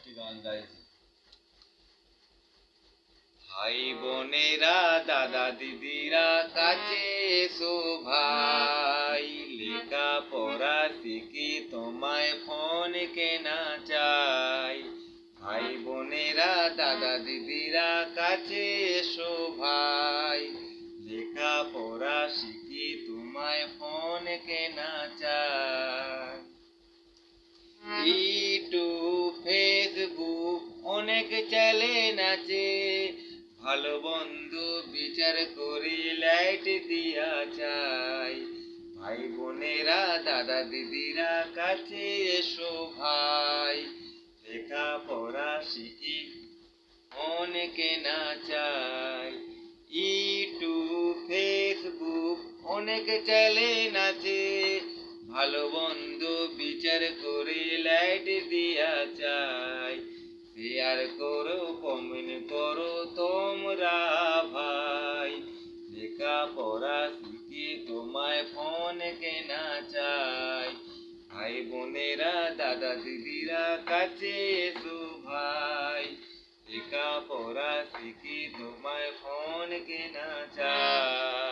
একটি গান গাইছি। ভাই বোনেরা দাদা দিদিরা কাছে এসো ভাই, লেখা পড়া শিখি তোমায় ফোন কেনা চাই। ভাই বোনেরা দাদা দিদিরা কাছে এসো ভাই, লেখা পড়া শিখি তোমায় ফোন কেনা চাই। ইউটিউব ফেসবুক অনেক চ্যানেল আছে, ভালো বন্ধু বিচার করি লাইট দিয়া চাই। ভাই বোনেরা দাদা দিদিরা কাছে এসো ভাই, লেখা পড়া শিখি অনেকে না চাই। ইউটিউব ফেসবুক অনেক চ্যানেল আছে, ভালো বন্ধু বিচার করে লাইট দিয়া চাই। শেয়ার করো কমেন্ট করো তোমরা ভাই, লেখা পড়া শিখি তোমায় ফোন কেনা চাই। ভাই বোনেরা দাদা দিদিরা কাছে এসো ভাই, লেখা পড়া শিখি তোমায় ফোন কেনা চাই।